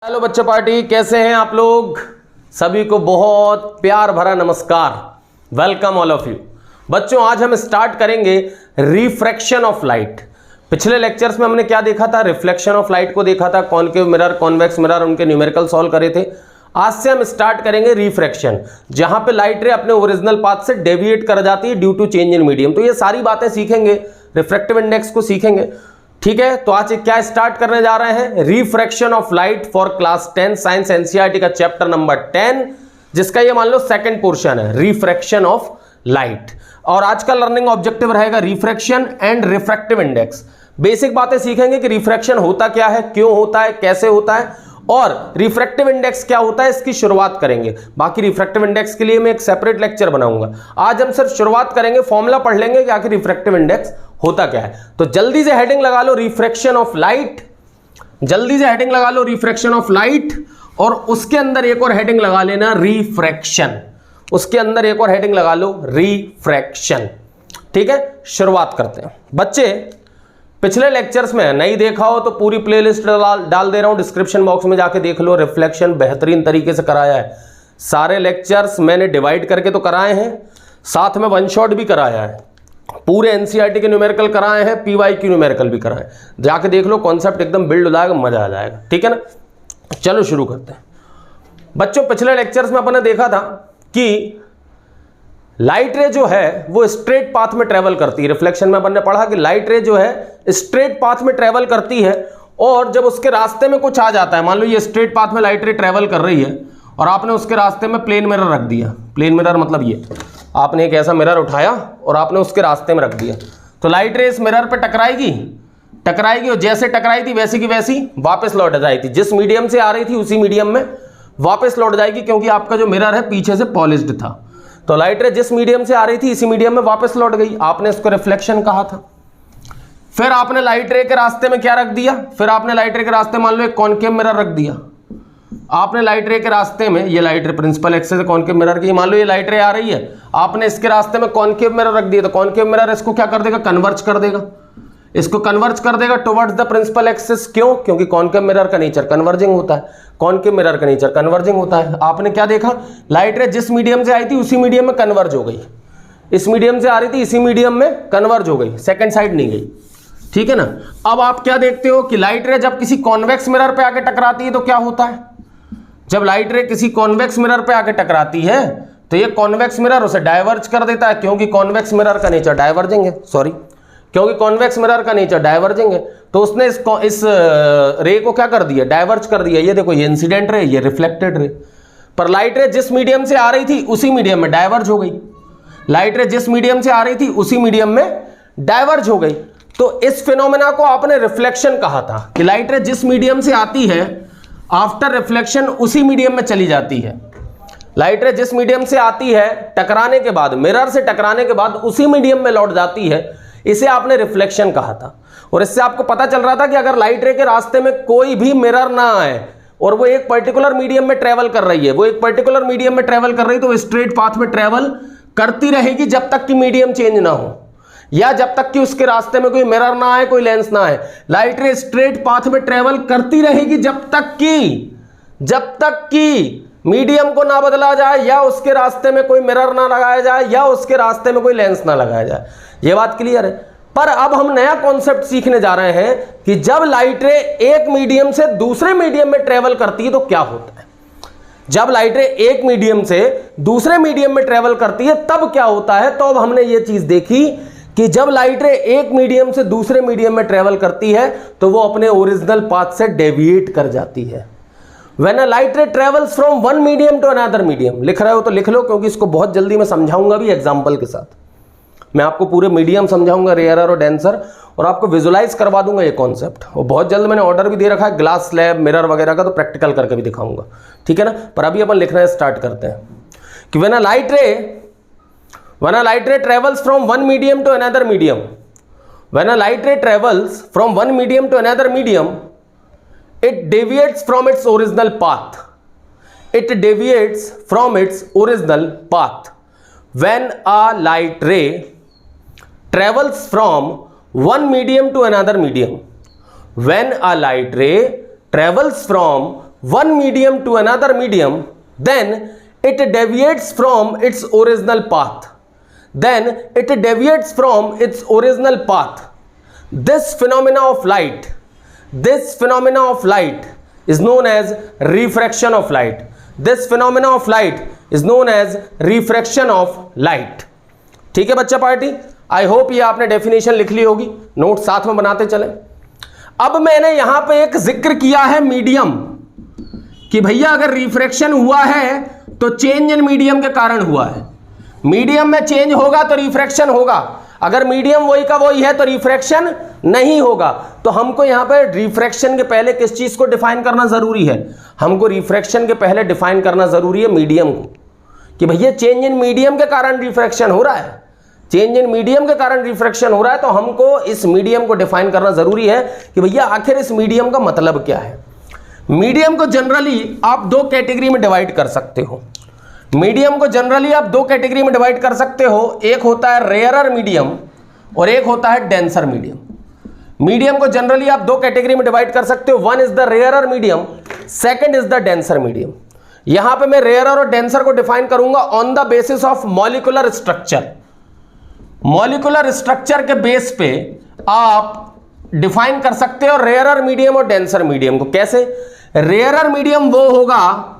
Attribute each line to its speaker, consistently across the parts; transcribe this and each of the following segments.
Speaker 1: Hello बच्चों party, कैसे हैं आप लोग? सभी को बहुत प्यार भरा नमस्कार। Welcome all of you. बच्चों, आज हम स्टार्ट करेंगे रिफ्रैक्शन ऑफ लाइट। पिछले लेक्चर्स में हमने क्या देखा था? रिफ्लेक्शन ऑफ लाइट को देखा था, कॉनकेव मिरर, कॉन्वेक्स मिरर, उनके न्यूमेरिकल सॉल्व करे थे। आज से हम स्टार्ट करेंगे रिफ्रैक्शन, जहां पे लाइट रे अपने ओरिजिनल पाथ से डेविएट कर जाती है due to change in medium. तो ये सारी बातें सीखेंगे, रिफ्रैक्टिव इंडेक्स को सीखेंगे, ठीक है। तो आज क्या स्टार्ट करने जा रहे हैं? Refraction of light for class 10 science NCERT का चैप्टर नंबर 10, जिसका ये मान लो सेकंड पोर्शन है, रिफ्रैक्शन ऑफ लाइट। और आज का लर्निंग ऑब्जेक्टिव रहेगा refraction and refractive index. Basic बातें सीखेंगे कि रिफ्रैक्शन होता क्या है, क्यों होता है, कैसे होता है, और रिफ्रैक्टिव इंडेक्स क्या होता है, इसकी शुरुआत करेंगे। बाकी रिफ्रैक्टिव इंडेक्स के लिए मैं एक सेपरेट लेक्चर बनाऊंगा। आज हम सिर्फ शुरुआत करेंगे, फॉर्मूला पढ़ लेंगे कि आखिर रिफ्रैक्टिव इंडेक्स होता क्या है। तो जल्दी से हेडिंग लगा लो रिफ्रैक्शन ऑफ लाइट, जल्दी से हेडिंग लगा लो रिफ्रैक्शन ऑफ लाइट, और उसके अंदर एक और हेडिंग लगा लेना रिफ्रैक्शन, उसके अंदर एक और हेडिंग लगा लो रिफ्रैक्शन, ठीक है। शुरुआत करते हैं बच्चे। पिछले लेक्चर्स में नहीं देखा हो तो पूरी प्लेलिस्ट डाल दे रहा हूं डिस्क्रिप्शन बॉक्स में, जाके देख लो। रिफ्लेक्शन बेहतरीन तरीके से कराया है। सारे लेक्चर्स मैंने डिवाइड करके तो कराए हैं, साथ में वन शॉट भी कराया है, पूरे एनसीईआरटी के न्यूमेरिकल कराए हैं, पीवाईक्यू न्यूमेरिकल भी कराए। जाके देख लो, कॉन्सेप्ट एकदम बिल्ड हो जाएगा, मजा आ जाएगा, ठीक है ना। चलो शुरू करते हैं बच्चों। पिछले लेक्चर्स में अपने देखा था कि लाइट रे जो है वो स्ट्रेट पाथ में ट्रेवल करती है। रिफ्लेक्शन में अपन ने पढ़ा कि लाइट रे जो है स्ट्रेट पाथ में ट्रेवल करती है, और जब उसके रास्ते में कुछ आ जाता है, मान लो ये स्ट्रेट पाथ में लाइट रे ट्रेवल कर रही है और आपने उसके रास्ते में प्लेन मिरर रख दिया। प्लेन मिरर मतलब ये, आपने एक ऐसा मिरर उठाया और आपने उसके रास्ते में रख दिया, तो लाइट रे इस मिरर पे टकराएगी, और जैसे टकराई थी वैसी की वैसी वापस लौट जाएगी। जिस मीडियम से आ रही थी उसी मीडियम में वापस लौट जाएगी, क्योंकि आपका जो मिरर है पीछे से पॉलिश्ड था। तो लाइट रे जिस मीडियम से आ रही थी इसी मीडियम में वापस लौट गई, आपने इसको रिफ्लेक्शन कहा था। फिर आपने लाइट रे के रास्ते में क्या रख दिया? फिर आपने लाइट रे के रास्ते मान लो एक कॉनकेव मिरर रख दिया। आपने लाइट रे के रास्ते में, ये लाइट रे प्रिंसिपल एक्सिस है कॉनकेव मिरर की, मान लो ये लाइट रे आ रही है, आपने इसके रास्ते में कॉनकेव मिरर रख दिया। तो कॉनकेव मिरर इसको क्या कर देगा? कन्वर्ज कर देगा, इसको कन्वर्ज कर देगा टुवर्ड्स द प्रिंसिपल एक्सिस। क्यों? क्योंकि कॉनकेव मिरर का नेचर कन्वर्जिंग होता है, कॉनकेव मिरर का नेचर कन्वर्जिंग होता है। आपने क्या देखा? लाइट रे जिस मीडियम से आई थी उसी मीडियम में कन्वर्ज हो गई, इस मीडियम से आ रही थी इसी मीडियम में कन्वर्ज हो गई, सेकंड साइड नहीं गई, ठीक है ना। अब आप क्या देखते हो कि लाइट रे जब किसी कॉन्वेक्स मिरर पे आके टकराती है तो क्या होता है? जब लाइट रे किसी कॉन्वेक्स मिरर पे आके टकराती है तो ये कॉन्वेक्स मिरर उसे डाइवर्ज कर देता है, क्योंकि कॉन्वेक्स मिरर का नेचर डाइवर्जिंग है, क्योंकि कॉन्वेक्स मिरर का नेचर डाइवर्जिंग है। तो उसने इस रे को क्या कर दिया? डाइवर्ज कर दिया। ये देखो, ये इंसिडेंट रे, ये रिफ्लेक्टेड रे। पर लाइट रे जिस मीडियम से आ रही थी उसी मीडियम में डाइवर्ज हो गई, लाइट रे जिस मीडियम से आ रही थी उसी मीडियम में डाइवर्ज हो गई। तो इस फिनोमेना को आपने रिफ्लेक्शन कहा था, कि लाइट रे जिस मीडियम से आती है आफ्टर रिफ्लेक्शन उसी मीडियम में चली जाती है। लाइट रे जिस मीडियम से आती है टकराने के बाद, मिरर से टकराने के बाद उसी मीडियम में लौट जाती है, इसे आपने रिफ्लेक्शन कहा था। और इससे आपको पता चल रहा था कि अगर लाइट रे के रास्ते में कोई भी मिरर ना आए और वो एक पर्टिकुलर मीडियम में ट्रेवल कर रही है, तो वो स्ट्रेट पाथ में ट्रेवल करती रहेगी जब तक कि मीडियम चेंज ना हो, या जब तक कि उसके रास्ते में कोई मिरर ना आए, कोई लेंस ना आए। लाइट रे स्ट्रेट पाथ में ट्रेवल करती रहेगी जब तक कि मीडियम को ना बदला जाए, या उसके रास्ते में कोई मिरर ना लगाया जाए, या उसके रास्ते में कोई लेंस ना लगाया जाए। ये बात क्लियर है। पर अब हम नया कॉन्सेप्ट सीखने जा रहे हैं कि जब लाइट रे एक मीडियम से दूसरे मीडियम में ट्रेवल करती है तो क्या होता है। जब लाइट रे एक मीडियम से दूसरे मीडियम में ट्रेवल करती है तब क्या होता है। तो अब हमने ये चीज देखी कि जब लाइट रे एक मीडियम से दूसरे मीडियम में ट्रेवल करती है तो वो अपने ओरिजिनल पाथ से डेविएट कर जाती है। When a light ray travels from one medium to another medium, लिख रहे हो तो लिख लो, क्योंकि इसको बहुत जल्दी मैं समझाऊंगा भी एग्जांपल के साथ। मैं आपको पूरे मीडियम समझाऊंगा, रेयरर और डेंसर, और आपको विजुलाइज करवा दूंगा ये कॉन्सेप्ट। और बहुत जल्द मैंने ऑर्डर भी दे रखा है ग्लास स्लैब, मिरर वगैरह का, तो प्रैक्टिकल करके भी दिखाऊंगा, ठीक है ना। पर अभी अपन लिखना स्टार्ट करते हैं कि when a light ray travels from one medium to another medium, when a light ray travels from one medium to another medium, it deviates from its original path. When a light ray travels from one medium to another medium, when a light ray travels from one medium to another medium, then it deviates from its original path. Then it deviates from its original path. This phenomena of light is known as refraction of light. This phenomena of light is known as refraction of light. ठीक है बच्चा party, I hope ये आपने definition लिख ली होगी, note साथ में बनाते चलें। अब मैंने यहां पे एक जिक्र किया है मीडियम, कि भैया अगर रिफ्रैक्शन हुआ है तो चेंज इन मीडियम के कारण हुआ है। मीडियम में चेंज होगा तो रिफ्रैक्शन होगा, अगर मीडियम वही का वही है तो रिफ्रैक्शन नहीं होगा। तो हमको यहां पे रिफ्रैक्शन के पहले किस चीज को डिफाइन करना जरूरी है? हमको रिफ्रैक्शन के पहले डिफाइन करना जरूरी है मीडियम को, कि भैया चेंज इन मीडियम के कारण रिफ्रैक्शन हो रहा है, चेंज इन मीडियम के कारण रिफ्रैक्शन हो रहा है। तो हमको इस मीडियम को डिफाइन करना जरूरी है कि भैया आखिर इस मीडियम का मतलब क्या है। मीडियम को जनरली आप दो कैटेगरी में डिवाइड कर सकते हो। मीडियम को जनरली आप दो कैटेगरी में डिवाइड कर सकते हो, एक होता है रेयरर मीडियम और एक होता है डेंसर मीडियम। मीडियम को जनरली आप दो कैटेगरी में डिवाइड कर सकते हो, one is the rarer medium, second is the denser medium. यहां पे मैं रेयरर और डेंसर को डिफाइन करूंगा on the basis of molecular structure. Molecular structure के बेस पे आप डिफाइन कर सकते हो रेयरर मीडियम और डेंसर मीडियम को। कैसे? रेयरर मीडियम वो होगा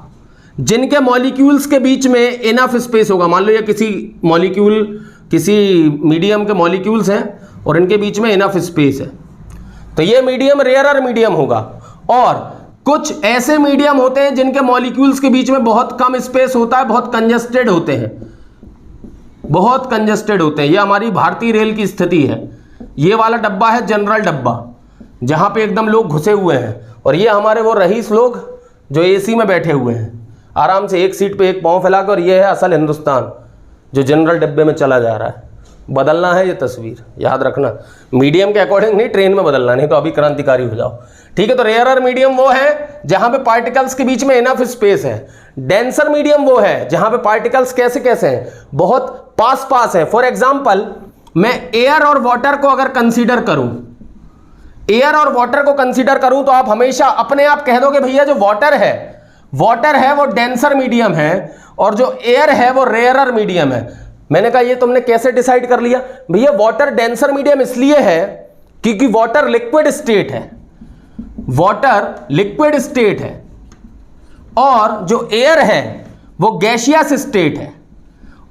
Speaker 1: जिनके मॉलिक्यूल्स के बीच में इनफ स्पेस होगा। मान लो ये किसी मीडियम के मॉलिक्यूल्स हैं और इनके बीच में इनफ स्पेस है, तो ये मीडियम रेयरर मीडियम होगा। और कुछ ऐसे मीडियम होते हैं जिनके मॉलिक्यूल्स के बीच में बहुत कम स्पेस होता है, बहुत कंजस्टेड होते हैं, बहुत कंजस्टेड होते हैं। ये हमारी भारतीय रेल की स्थिति है। ये वाला डब्बा है जनरल डब्बा, जहां पे एकदम लोग घुसे हुए हैं, और ये हमारे वो रईस लोग जो एसी में बैठे हुए हैं आराम से एक सीट पे एक पांव फैलाकर। और ये है असल हिंदुस्तान जो जनरल डब्बे में चला जा रहा है। बदलना है ये तस्वीर, याद रखना, मीडियम के अकॉर्डिंग नहीं, ट्रेन में बदलना, नहीं तो अभी क्रांतिकारी हो जाओ। ठीक है, तो रेयरर मीडियम वो है जहां पे पार्टिकल्स के बीच में इनफ स्पेस है। डेंसर मीडियम वो है जहां पे पार्टिकल्स कैसे कैसे हैं, बहुत पास पास है। फॉर एग्जाम्पल मैं एयर और वाटर को अगर कंसीडर करूं, एयर और वाटर को कंसीडर करूं तो आप हमेशा अपने आप कह दोगे भैया जो वाटर है वो डेंसर मीडियम है और जो एयर है वो रेयरर मीडियम है। मैंने कहा ये तुमने कैसे डिसाइड कर लिया? भैया वाटर डेंसर मीडियम इसलिए है क्योंकि वाटर लिक्विड स्टेट है, वाटर लिक्विड स्टेट है, और जो एयर है वो गैसियस स्टेट है।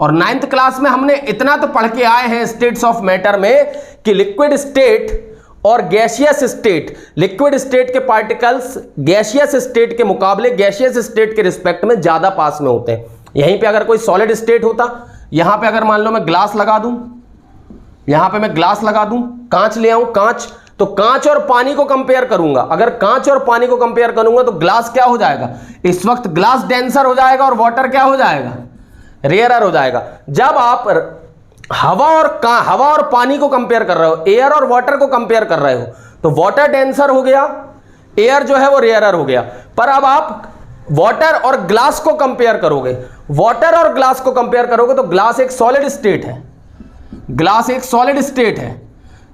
Speaker 1: और 9th क्लास में हमने इतना तो पढ़ के आए हैं स्टेट्स ऑफ मैटर में कि लिक्विड स्टेट और गैसियस स्टेट, लिक्विड स्टेट के पार्टिकल्स गैसियस स्टेट के मुकाबले गैसियस स्टेट के रिस्पेक्ट में ज्यादा पास में होते हैं। यहीं पे अगर कोई सॉलिड स्टेट होता, यहां पे अगर मान लो मैं ग्लास लगा दूं, यहां पे मैं ग्लास लगा दूं, कांच ले आऊं, कांच, तो कांच और पानी को कंपेयर करूंगा। अगर कांच और पानी को कंपेयर करूंगा तो ग्लास क्या हो जाएगा? इस वक्त ग्लास डेंसर हो जाएगा और वाटर क्या हो जाएगा? रेयरर हो जाएगा। जब आप हवा और पानी को कंपेयर कर रहे हो, एयर और वाटर को कंपेयर कर रहे हो, तो वाटर डेंसर हो गया, एयर जो है वो रेयरर हो गया। पर अब आप वाटर और ग्लास को कंपेयर करोगे, वाटर और ग्लास को कंपेयर करोगे तो ग्लास एक सॉलिड स्टेट है, ग्लास एक सॉलिड स्टेट है।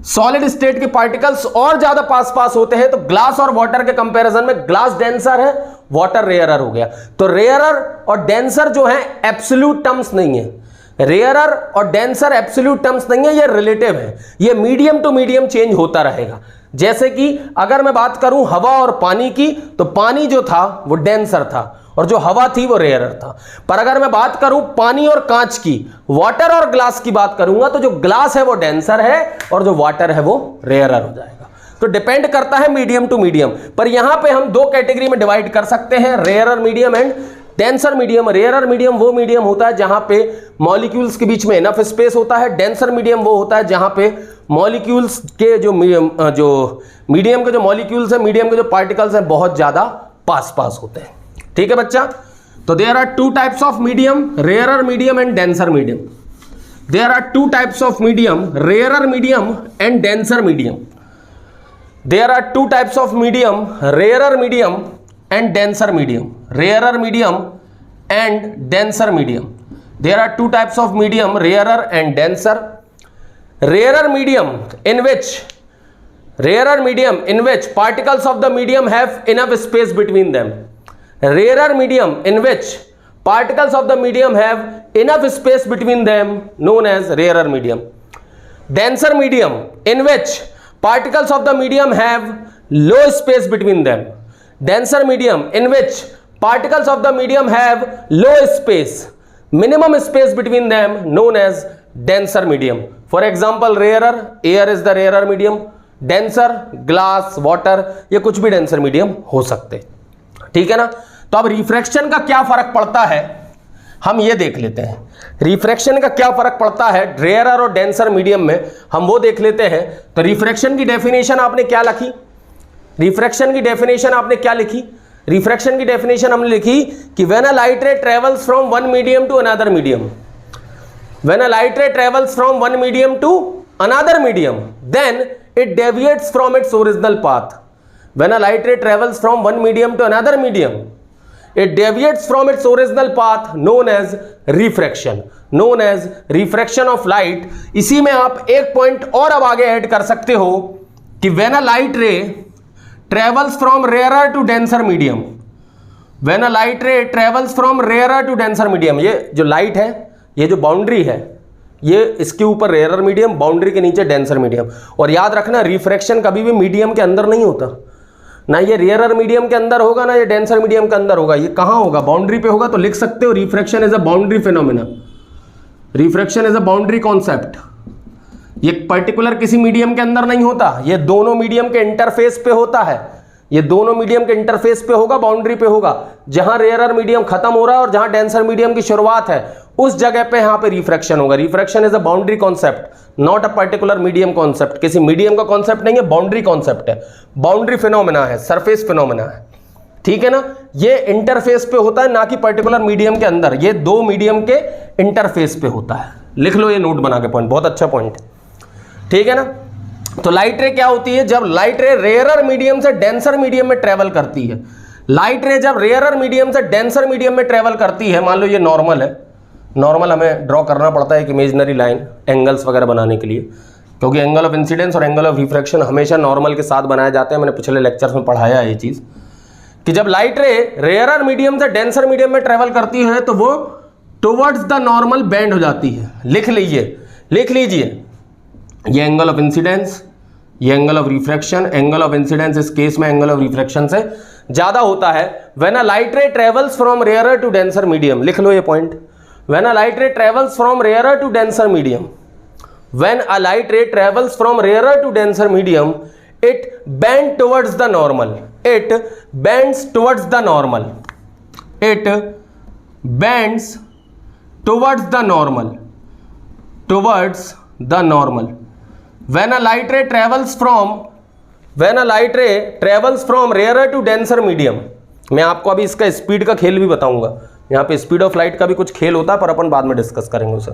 Speaker 1: सॉलिड स्टेट के पार्टिकल्स और ज्यादा पास पास होते हैं, तो ग्लास और वाटर के कंपैरिजन में ग्लास डेंसर है, वाटर रेयरर हो गया। तो रेयरर और डेंसर जो है एब्सोल्यूट टर्म्स नहीं है, रेयरर और डेंसर एब्सोल्यूट टर्म्स नहीं है, ये रिलेटिव है। ये मीडियम टू मीडियम चेंज होता रहेगा। जैसे कि अगर मैं बात करूं हवा और पानी की, तो पानी जो था वो डेंसर था और जो हवा थी वो रेयरर था। पर अगर मैं बात करूं पानी और कांच की, वाटर और ग्लास की बात करूंगा, तो जो ग्लास है वो डेंसर है और जो वाटर है वो रेयरर हो जाएगा। तो डिपेंड करता है मीडियम टू मीडियम। पर यहां पे हम दो कैटेगरी में डिवाइड कर सकते हैं, rarer medium and denser medium. Rarer medium वो मीडियम होता है जहां पे मॉलिक्यूल्स के बीच में इनफ स्पेस होता है। डेंसर मीडियम वो होता है जहां पे मॉलिक्यूल्स के जो मीडियम के जो मॉलिक्यूल्स है, मीडियम के जो पार्टिकल्स हैं, बहुत ज्यादा पास पास होते हैं। ठीक है बच्चा, तो there are two types of medium, rarer medium and denser medium. There are two types of medium, rarer medium and denser medium. There are two types of medium, rarer medium and denser medium, rarer medium and denser medium. There are two types of medium, rarer and denser. Rarer medium in which particles of the medium have enough space between them. rarer medium in which particles of the medium have enough space between them known as rarer medium. Denser medium in which particles of the medium have low space between them. Denser medium in which particles of the medium have low space, minimum space between them known as denser medium. For example, rarer, air is the rarer medium. Denser, glass, water, ये कुछ भी denser medium हो सकते, ठीक है ना। तो अब रिफ्रैक्शन का क्या फर्क पड़ता है हम ये देख लेते हैं। रिफ्रैक्शन का क्या फर्क पड़ता है रेयरर और डेंसर मीडियम में, हम वो देख लेते हैं। तो रिफ्रैक्शन की डेफिनेशन आपने क्या लिखी? रिफ्रैक्शन की डेफिनेशन आपने क्या लिखी? रिफ्रैक्शन की डेफिनेशन हमने लिखी कि when a light ray travels from one medium to another medium, when a light ray travels from one medium to another medium, then it deviates from its original path. When a light ray travels from one medium to another medium, it deviates from its original path known as refraction, known as refraction of light। इसी में आप एक point और अब आगे add कर सकते हो कि when a light ray travels from rarer to denser medium, when a light ray travels from rarer to denser medium, ये जो लाइट है, ये जो बाउंड्री है, ये इसके ऊपर रेयर मीडियम, बाउंड्री के नीचे डेंसर मीडियम। और याद रखना रिफ्रैक्शन कभी भी मीडियम के अंदर नहीं होता, ना ये रेयर मीडियम के अंदर होगा ना ये डेंसर मीडियम के अंदर होगा। ये कहाँ होगा? बाउंड्री पे होगा। तो लिख सकते हो refraction is a boundary phenomena, refraction is a boundary concept. ये पर्टिकुलर किसी मीडियम के अंदर नहीं होता, ये दोनों मीडियम के इंटरफेस पे होता है। ये दोनों मीडियम के इंटरफेस पे होगा, बाउंड्री पे होगा। जहां रेयर मीडियम खत्म हो रहा है और जहां डेंसर मीडियम की शुरुआत है उस जगह पे यहां पे रिफ्रैक्शन होगा। Refraction is a boundary concept, not a particular medium concept. किसी मीडियम का कॉन्सेप्ट नहीं है, बाउंड्री कॉन्सेप्ट है, बाउंड्री फिनोमेना है, सरफेस फिनोमेना है, ठीक है ना। ये इंटरफेस पे होता है, ना कि पर्टिकुलर मीडियम के अंदर। ये दो मीडियम के इंटरफेस पे होता है। लिख लो ये नोट बना के पॉइंट, बहुत अच्छा पॉइंट, ठीक है ना। तो लाइट रे क्या होती है? जब लाइट रे रेयरर मीडियम से डेंसर मीडियम में ट्रेवल करती है, लाइट रे जब रेयरर मीडियम से डेंसर मीडियम में ट्रेवल करती है, मान लो ये नॉर्मल है, नॉर्मल हमें ड्रॉ करना पड़ता है एक इमेजिनरी लाइन एंगल्स वगैरह बनाने के लिए, क्योंकि एंगल ऑफ इंसिडेंस और एंगल ऑफ रिफ्रैक्शन हमेशा नॉर्मल के साथ बनाए जाते हैं। मैंने पिछले लेक्चर्स में पढ़ाया है ये चीज़ कि जब लाइट रे रेयरर मीडियम से डेंसर मीडियम में ट्रेवल करती है तो वो टुवर्ड्स द नॉर्मल बेंड हो जाती है। लिख लीजिए ये एंगल ऑफ इंसिडेंस, ये angle of refraction. Angle of incidence इस केस में एंगल ऑफ रिफ्रैक्शन से ज्यादा होता है। When a light ray travels from rarer to denser medium, लिख लो ये point. When a light ray travels from rarer to denser medium, when a light ray travels from rarer to denser medium, it bends towards the normal. It bends towards the normal. It bends towards the normal. Towards the normal. When a light ray travels from rarer to denser medium, मैं आपको अभी इसका speed का खेल भी बताऊंगा। यहाँ पे स्पीड ऑफ लाइट का भी कुछ खेल होता है, पर अपन बाद में डिस्कस करेंगे उसे,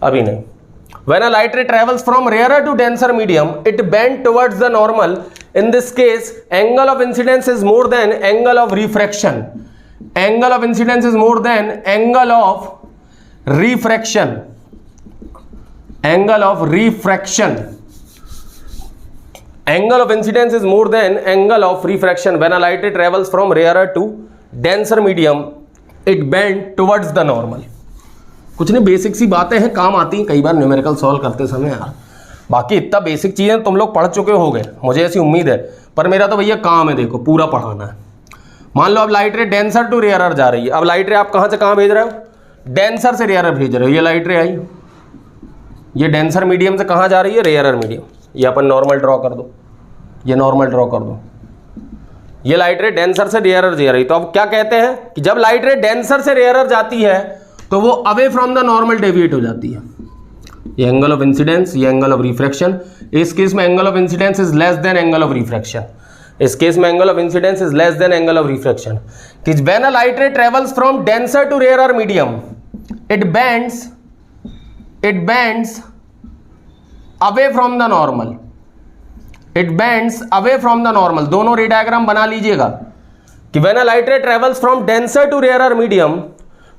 Speaker 1: अभी नहीं। When a light ray travels from rarer to denser medium, it bends towards the normal. In this case, angle of incidence is more than angle of refraction. Angle of incidence is more than angle of refraction. Angle of refraction. Angle of incidence is more than angle of refraction. When a light ray travels from rarer to denser medium, it bend towards the normal. कुछ नहीं, basic सी बातें हैं, काम आती हैं कई बार numerical solve करते समय यार। बाकी इतना बेसिक चीज़ें तुम लोग पढ़ चुके होगे, मुझे ऐसी उम्मीद है, पर मेरा तो भैया काम है, देखो पूरा पढ़ाना है। मान लो अब लाइट रे डेंसर टू रेयरर जा रही है। अब लाइट रे आप कहाँ से कहाँ भेज रहे हो? डेंसर से रेयरर भेज रहे हो। ये लाइट रे आई, ये डेंसर मीडियम से कहाँ जा रही है? Rarer medium. ये अपन नॉर्मल ड्रॉ कर दो, ये नॉर्मल ड्रॉ कर दो। ये लाइट रे डेंसर से रेयरर जा रही। तो अब क्या कहते हैं कि जब लाइट रे डेंसर से रेयरर जाती है तो वो away from the normal deviate हो जाती है। ये एंगल ऑफ इंसिडेंस, ये एंगल ऑफ रिफ्रैक्शन। इस केस में angle of incidence is less than angle of refraction. इस केस में angle of incidence is less than angle of refraction. कि when a light ray travels from denser to rarer medium, it bends away from the normal. It bends away from the normal. दोनों ray diagram बना लीजिएगा कि when a light ray travels from denser to rarer medium,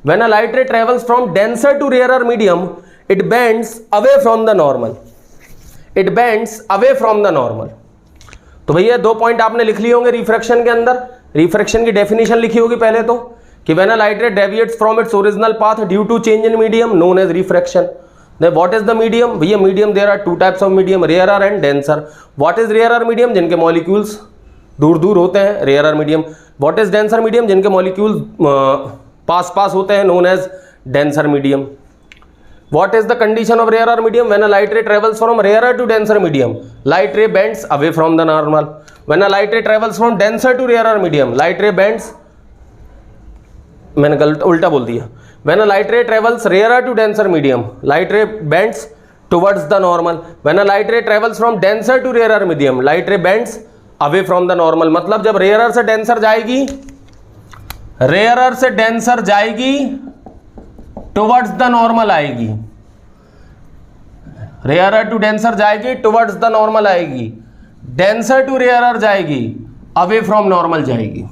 Speaker 1: when a light ray travels from denser to rarer medium, it bends away from the normal. It bends away from the normal. तो भैया दो point आपने लिख लिए होंगे refraction के अंदर। Refraction की डेफिनेशन लिखी होगी पहले तो, कि when a light ray deviates from its original path due to change in medium known as refraction. Then what is the medium? भैया medium there are two types of medium, rarer and denser. What is rarer medium? जिनके molecules दूर दूर होते हैं, rarer medium. What is denser medium? जिनके molecules पास पास होते हैं, known as denser medium. What is the condition of rarer medium? When a light ray travels from rarer to denser medium, light ray bends away from the normal. When a light ray travels from denser to rarer medium, light ray bends, मैंने गलत उल्टा बोल दिया। When a light ray travels rarer to denser medium, light ray bends towards the normal. When a light ray travels from denser to rarer medium, light ray bends away from the normal. मतलब जब rarer से denser जाएगी, rarer से denser जाएगी, towards the normal आएगी। Rarer to denser जाएगी, towards the normal आएगी। Denser to rarer जाएगी, अवे फ्रॉम नॉर्मल जाएगी।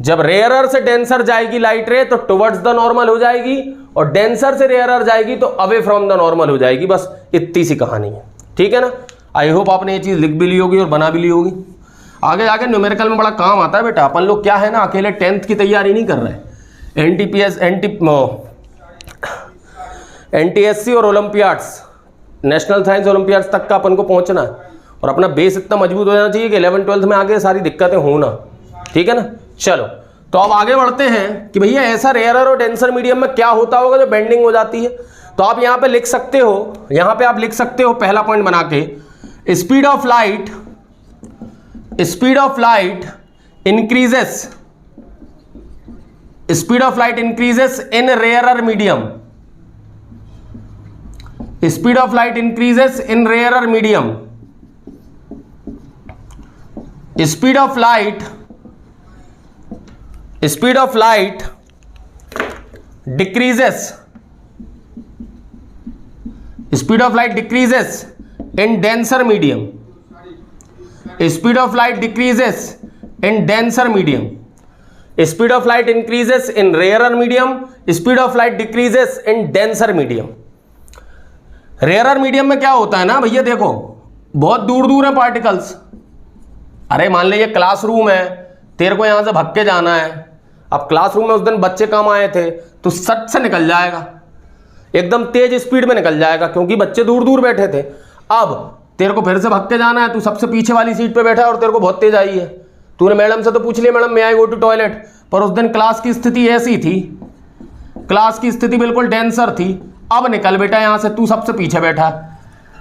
Speaker 1: जब रेयरर से डेंसर जाएगी लाइट रे तो टुवर्ड्स द नॉर्मल हो जाएगी, और डेंसर से रेयरर जाएगी तो अवे फ्रॉम द नॉर्मल हो जाएगी। बस इतनी सी कहानी है, ठीक है ना। आई होप आपने ये चीज लिख भी ली होगी और बना भी ली होगी। आगे जाके न्यूमेरिकल में बड़ा काम आता है बेटा। अपन लोग क्या है ना, अकेले 10th की तैयारी नहीं कर रहे। NTSC और ओलंपियाड्स, नेशनल साइंस ओलंपियाड्स तक का अपन को पहुंचना है, और अपना बेस इतना मजबूत हो जाना चाहिए कि 11th-12th में आगे सारी दिक्कतें हो ना, ठीक है ना। चलो तो अब आगे बढ़ते हैं कि भैया ऐसा रेयरर और डेंसर मीडियम में क्या होता होगा जो बेंडिंग हो जाती है। तो आप यहाँ पे लिख सकते हो, यहाँ पे आप लिख सकते हो पहला पॉइंट बना के, speed of light increases, speed of light increases in rarer medium. Speed of light increases in rarer medium. Speed of light decreases. Speed of light decreases in denser medium. Speed of light decreases in denser medium. Speed of light increases in rarer medium. Speed of light decreases in denser medium. Rarer medium में क्या होता है ना भैया, देखो बहुत दूर दूर है पार्टिकल्स। अरे मान लीजिए क्लासरूम है, तेरे को यहां से भाग के जाना है। अब क्लासरूम में उस दिन बच्चे कम आए थे, तो सट से निकल जाएगा, एकदम तेज स्पीड में निकल जाएगा, क्योंकि बच्चे दूर दूर बैठे थे। अब तेरे को फिर से भाग के जाना है, तू सबसे पीछे वाली सीट पे बैठा है और तेरे को बहुत तेज आई है। तूने मैडम से तो पूछ लिया, मैडम मैं आई गो टू टॉयलेट, पर उस दिन क्लास की स्थिति ऐसी थी, क्लास की स्थिति बिल्कुल डेंसर थी। अब निकल बेटा यहाँ से, तू सबसे पीछे बैठा।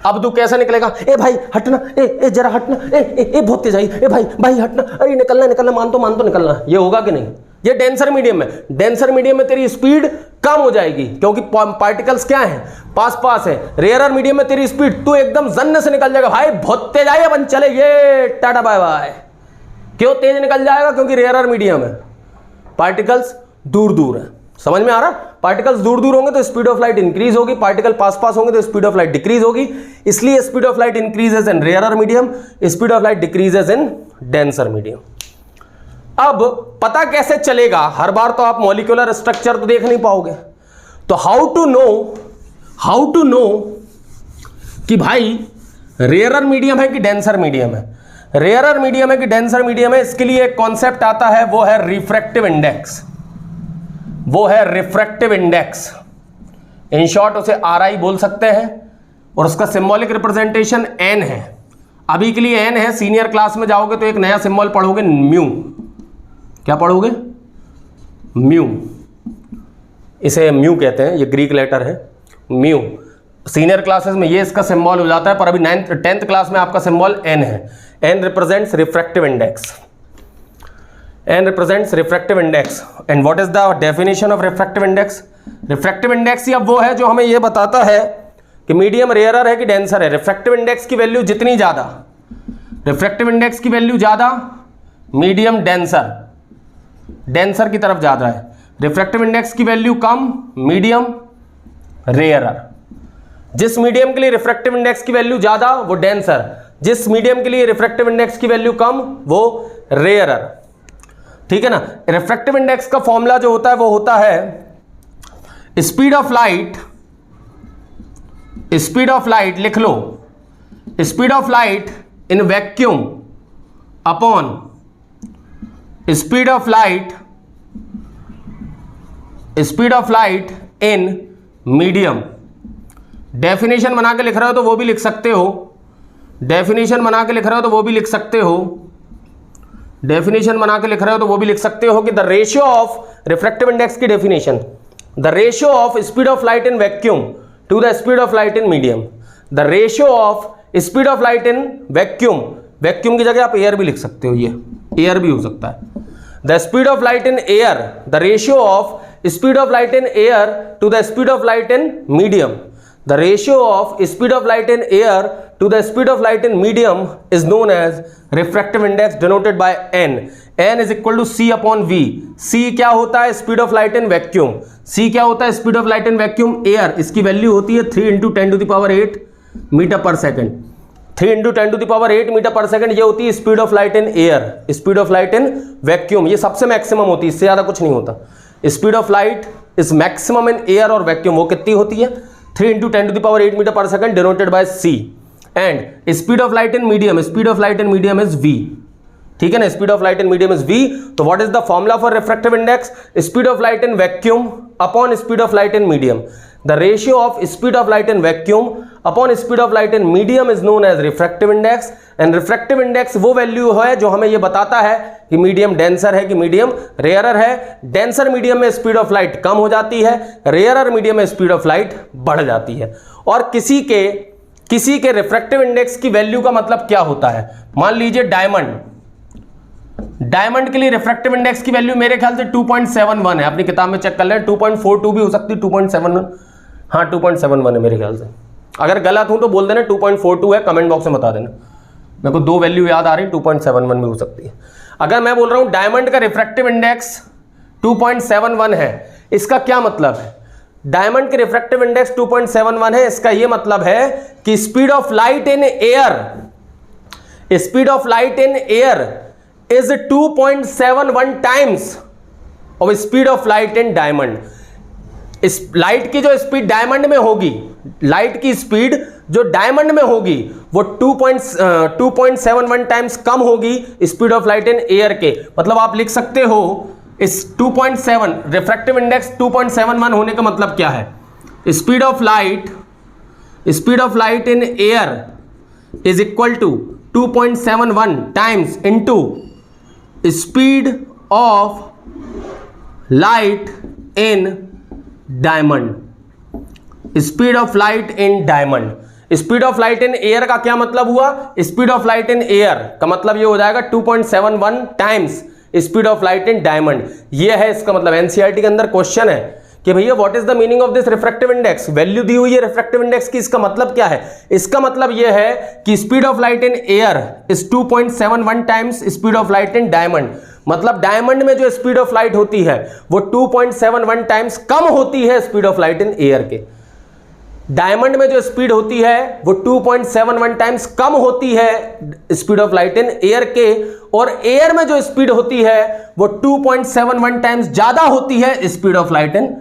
Speaker 1: अब तू कैसे निकलेगा? ए भाई हटना, ए जरा हटना, ए बहुत तेज आई, ए भाई हटना, अरे निकलना, मान तो निकलना। ये होगा कि नहीं? ये डेंसर मीडियम में। डेंसर मीडियम में तेरी स्पीड कम हो जाएगी, क्योंकि पार्टिकल्स क्या है, पास है। रेयरर मीडियम में तेरी स्पीड तू एकदम जन्न से निकल जाएगा, भाई बहुत तेज आई, अपन चले, ये टाटा बाय बाय। क्यों तेज निकल जाएगा? क्योंकि रेयरर मीडियम है, पार्टिकल्स दूर दूर है। समझ में आ रहा? पार्टिकल्स दूर दूर होंगे तो स्पीड ऑफ लाइट इंक्रीज होगी, पार्टिकल पास होंगे तो स्पीड ऑफ लाइट डिक्रीज होगी। इसलिए speed of light increases in rarer medium, speed of light decreases in denser medium. अब पता कैसे चलेगा? हर बार तो आप मॉलिक्यूलर स्ट्रक्चर तो देख नहीं पाओगे, तो हाउ टू नो कि भाई रेयरर मीडियम है कि डेंसर मीडियम है, रेयरर मीडियम है कि डेंसर मीडियम है। इसके लिए एक कॉन्सेप्ट आता है, वो है रिफ्रैक्टिव इंडेक्स। इन शॉर्ट उसे RI बोल सकते हैं, और उसका सिंबॉलिक रिप्रेजेंटेशन N है। अभी के लिए N है, सीनियर क्लास में जाओगे तो एक नया सिंबल पढ़ोगे, म्यू। क्या पढ़ोगे? म्यू। इसे म्यू कहते हैं, ये ग्रीक लेटर है म्यू। सीनियर क्लासेस में ये इसका सिंबल हो जाता है, पर अभी 10th क्लास में आपका सिंबल N है। N represents refractive index. N represents refractive index. And what is the definition of refractive index? Refractive index या वो है जो हमें ये बताता है कि मीडियम रेयरर है कि डेंसर है। रिफ्रैक्टिव इंडेक्स की वैल्यू जितनी ज़्यादा, रिफ्रैक्टिव इंडेक्स की वैल्यू ज़्यादा, मीडियम डेंसर की तरफ ज़्यादा है। रिफ्रैक्टिव इंडेक्स की वैल्यू कम, मीडियम रेयरर। जिस मीडियम के लिए रिफ्रैक्टिव इंडेक्स की वैल्यू ज़्यादा वो डेंसर, जिस मीडियम के लिए रिफ्रैक्टिव इंडेक्स की वैल्यू कम वो रेयरर। ठीक है ना। रिफ्रैक्टिव इंडेक्स का फॉर्मूला जो होता है वो होता है स्पीड ऑफ लाइट, लिख लो, speed of light in vacuum upon speed of light in medium. Definition बना के लिख रहे हो तो वो भी लिख सकते हो, डेफिनेशन बना के लिख रहे हो तो वो भी लिख सकते हो, डेफिनेशन बना के लिख रहे हो तो वो भी लिख सकते हो कि the ratio of refractive index की definition, the ratio of speed of light in vacuum to the speed of light in medium. The ratio of speed of light in vacuum, vacuum की जगह आप एयर भी लिख सकते हो, ये air भी हो सकता है। The speed of light in air, the ratio of speed of light in air to the speed of light in medium. The ratio of speed of light in air to the speed of light in medium is known as refractive index denoted by n. n is equal to c upon v. c क्या होता है? speed of light in vacuum. c क्या होता है? speed of light in vacuum air. इसकी value होती है 3 × 10⁸ metre पर सेकेंड। 3 × 10⁸ मीटर पर सेकेंड ये होती है speed of light in air, speed of light in vacuum. ये सबसे मैक्सिमम होती है, इससे ज़्यादा कुछ नहीं होता। Speed of light is maximum in air और वैक्यूम। वो कितनी होती है? 3 × 10⁸ मीटर पर second denoted by c। And speed of light in medium, speed of light in medium is v। ठीक है ना, speed of light in medium is v। तो what is the formula for refractive index? Speed of light in vacuum upon speed of light in medium. The ratio of speed of light in vacuum upon speed of light in medium is known as refractive index. And refractive index वो value है जो हमें ये बताता है कि medium denser है कि मीडियम रेयरर है। डेंसर मीडियम में स्पीड ऑफ लाइट कम हो जाती है, रेयरर मीडियम में स्पीड ऑफ लाइट बढ़ जाती है। और किसी के रिफ्रैक्टिव इंडेक्स की वैल्यू का मतलब क्या होता है? मान लीजिए डायमंड के लिए रिफ्रैक्टिव इंडेक्स की वैल्यू मेरे ख्याल से 2.71 है, अपनी किताब में चेक कर लें। 2.42 भी हो सकती है, 2.71, हाँ 2.71 है मेरे ख्याल से। अगर गलत हूं तो बोल देना 2.42 है, कमेंट बॉक्स में बता देना। मेरे को दो वैल्यू याद आ रही, 2.71 भी हो सकती है। अगर मैं बोल रहा हूं डायमंड का रिफ्रैक्टिव इंडेक्स 2.71 है, इसका क्या मतलब है? डायमंड के रिफ्रैक्टिव इंडेक्स 2.71 है, इसका यह मतलब है कि speed of light in air is 2.71 times of speed of light in diamond. इस लाइट की जो स्पीड डायमंड में होगी, लाइट की स्पीड जो डायमंड में होगी वो 2.71 टाइम्स कम होगी speed of light in air के। मतलब आप लिख सकते हो इस 2.7 रिफ्रैक्टिव इंडेक्स 2.71 होने का मतलब क्या है? Speed of light in air is equal to 2.71 times into speed of light in diamond. Speed of light in diamond, speed of light in air का क्या मतलब हुआ? Speed of light in air का मतलब ये हो जाएगा 2.71 times speed of light in diamond. ये है इसका मतलब। एनसीईआरटी के अंदर क्वेश्चन है कि भैया what is the meaning of this refractive index? Value दी हुई है रिफ्रैक्टिव इंडेक्स की, इसका मतलब क्या है? इसका मतलब यह है कि speed of light in air is 2.71 times speed of light in diamond. मतलब डायमंड में जो स्पीड ऑफ लाइट होती है वो 2.71 टाइम्स कम होती है speed of light in air के। डायमंड में जो स्पीड होती है वो 2.71 टाइम्स कम होती है speed of light in air के, और एयर में जो स्पीड होती है वो 2.71 टाइम्स ज्यादा होती है speed of light in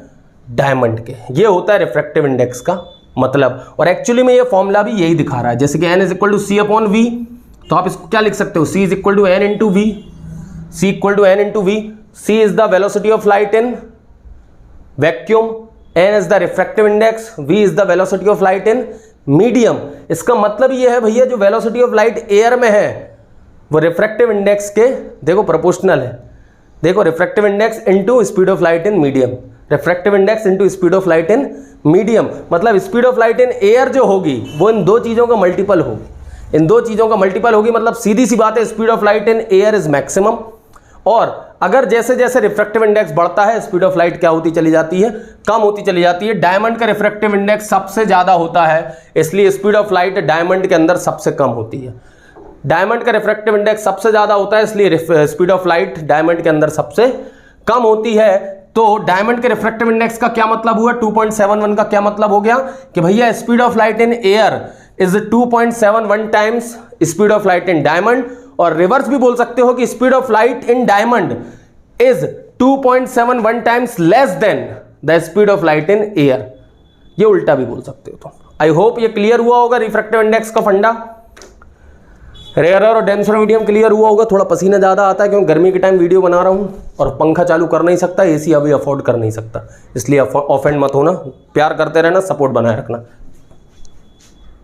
Speaker 1: diamond के। ये होता है रिफ्रैक्टिव इंडेक्स का मतलब। और एक्चुअली में ये फॉर्मूला भी यही दिखा रहा है, जैसे कि n is equal to c upon v, तो आप इसको क्या लिख सकते हो? c is equal to n into v, c equal to n into v. c is the velocity of light in vacuum, n is the refractive index, v is the velocity of light in medium. इसका मतलब ये है भैया जो velocity of light air में है वो refractive index के देखो प्रोपोर्शनल है। देखो refractive index into speed of light in medium, refractive index into speed of light in medium. मतलब speed of light in air जो होगी वो इन दो चीजों का मल्टीपल होगी, इन दो चीजों का मल्टीपल होगी। मतलब सीधी सी बात है, speed of light in air is maximum. और अगर जैसे जैसे रिफ्रैक्टिव इंडेक्स बढ़ता है स्पीड ऑफ लाइट क्या होती चली जाती है? कम होती चली जाती है। डायमंड का रिफ्रैक्टिव इंडेक्स सबसे ज्यादा होता है, इसलिए स्पीड ऑफ लाइट डायमंड के अंदर सबसे कम होती है। डायमंड का रिफ्रैक्टिव इंडेक्स सबसे ज्यादा होता है, इसलिए स्पीड ऑफ लाइट डायमंड के अंदर सबसे कम होती है। तो डायमंड के रिफ्रैक्टिव इंडेक्स का क्या मतलब हुआ? 2.71 का क्या मतलब हो गया कि भैया speed of light in air is 2.71 times speed of light in diamond. और रिवर्स भी बोल सकते हो कि speed of light in diamond is 2.71 times less than the speed of light in air. ये उल्टा भी बोल सकते हो। तो आई होप ये क्लियर हुआ होगा रिफ्रैक्टिव इंडेक्स का फंडा। रेयर और डेंसर मीडियम क्लियर हुआ होगा। थोड़ा पसीना ज़्यादा आता है क्योंकि गर्मी के टाइम वीडियो बना रहा हूँ और पंखा चालू कर नहीं सकता, एसी अभी अफोर्ड कर नहीं सकता, इसलिए ऑफेंड मत होना, प्यार करते रहना, सपोर्ट बनाए रखना।